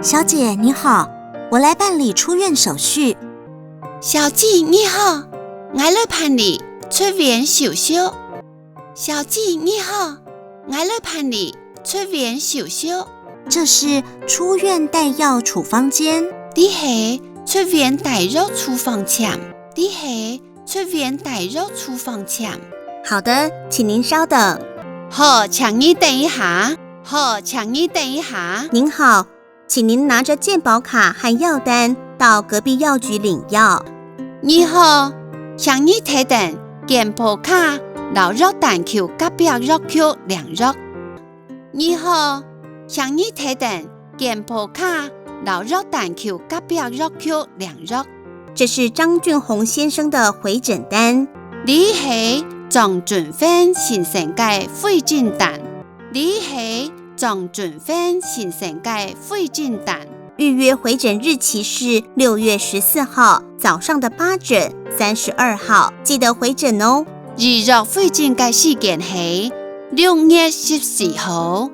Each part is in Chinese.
小姐你好，我来办理出院手续。小姐你好，我来办理出院手续。小姐你好，我来办理出院手续。这是出院带药处方间。你是出院带药处方签。你是出院带药处方签。好的，请您稍等。好，请你等一下。好，请你等一下。您好，请您拿着健保卡和药单到隔壁药局领药。你好，请你提等健保卡、老药单去隔壁药局领药。你好，请你提等健保卡、老药单去隔壁药局领药。这是张俊宏先生的回诊单。你是张俊芬先生嘅回诊单。你是张俊芬先生嘅回诊单。预约回诊日期是6月14号早上的8诊，32号记得回诊哦。预约回诊嘅時間係6月14號，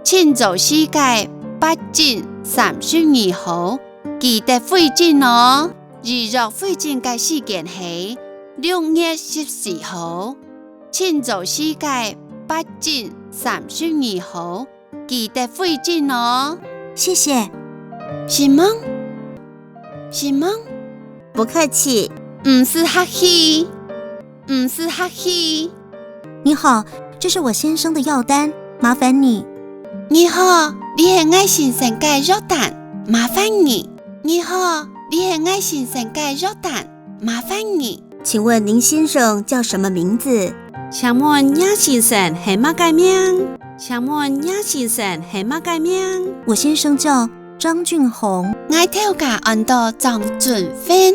請早時嘅8診32號記得回診哦。預約回診嘅時間係6月14號，請早時嘅8診32號記得回診哦。謝謝。是嗎？是嗎？不客氣。唔是客氣，唔是客氣。你好，這是我先生的藥單，麻煩你。你好，你係我先生嘅藥單，麻煩你。你好，你係我先生嘅藥單，麻煩你。請問您先生叫什麼名字？請問葉先生係乜嘅名？請問葉先生係乜嘅名？我先生叫張俊宏。我頭家按到張俊芬，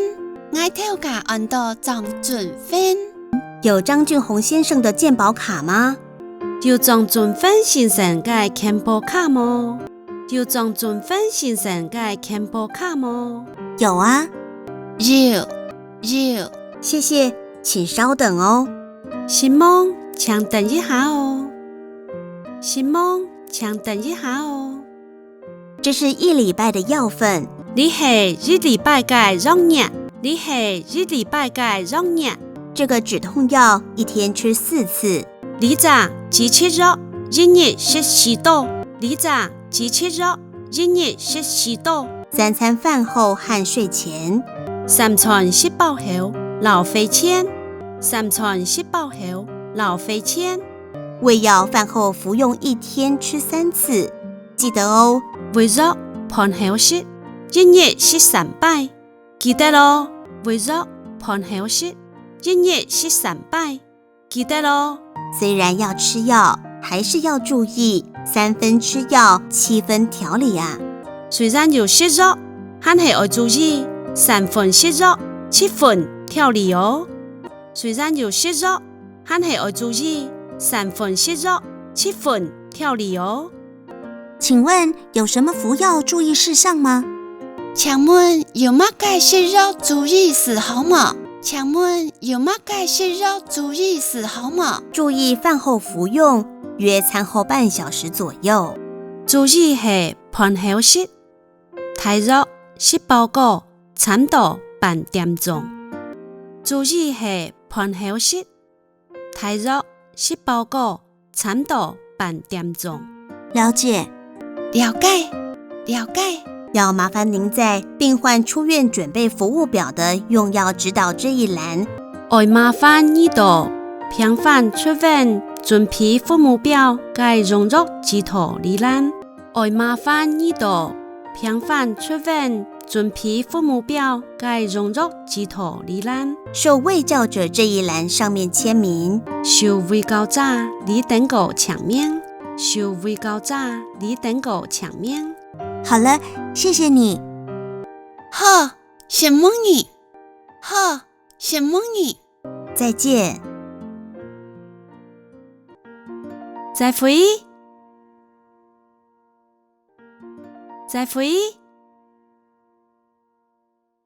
我頭家按到張俊芬。有張俊宏先生的健保卡嗎？有張俊芬先生嘅健保卡嗎？有張俊芬先生嘅健保卡嗎？有啊。有。謝謝，請稍等哦。先生，請等一下哦。先生，請等一下哦。這是1禮拜的藥份。你係1禮拜嘅藥藥。你係1禮拜嘅藥藥。這個止痛藥一天吃4次。你咋只吃藥，一日食4刀。你咋只吃藥，一日食4刀。3餐飯後和睡前。3餐食飽後留飯前。3餐食飽後留飯前。胃藥飯後服用1天吃3次，記得哦。胃藥飯後食，一日食3擺，記得咯。胃藥飯後食，一日食3擺，記得咯。雖然要吃藥，還是要注意3分吃藥7分調理啊。雖然要食藥，還係要注意3分食藥7分調理哦。雖然要食藥，還係要注意3分食藥7分調理哦。請問有什麼服藥注意事項嗎？請問有乜嘅食藥注意事項嗎？請問有乜嘅食藥注意事項嗎？注意飯後服用，約餐後半小時左右。注意係飯後食，太熱食飽過差唔多半點鐘。注意係飯後食，太熱食飽過差唔多半點鐘。了解。了解。要麻煩您在病患出院準備服務表的用藥指導這一欄，愛麻煩你到病患出院準備服務表嘅用藥指導呢欄。愛麻煩你到病患出院準備服務表嘅用藥指導呢欄。受衛教者這一欄上面簽名。受衛教者你等個簽名。受衛教者你等個簽名。好了，謝謝你。好，謝謝你。好，謝謝你。再見。再會。再會。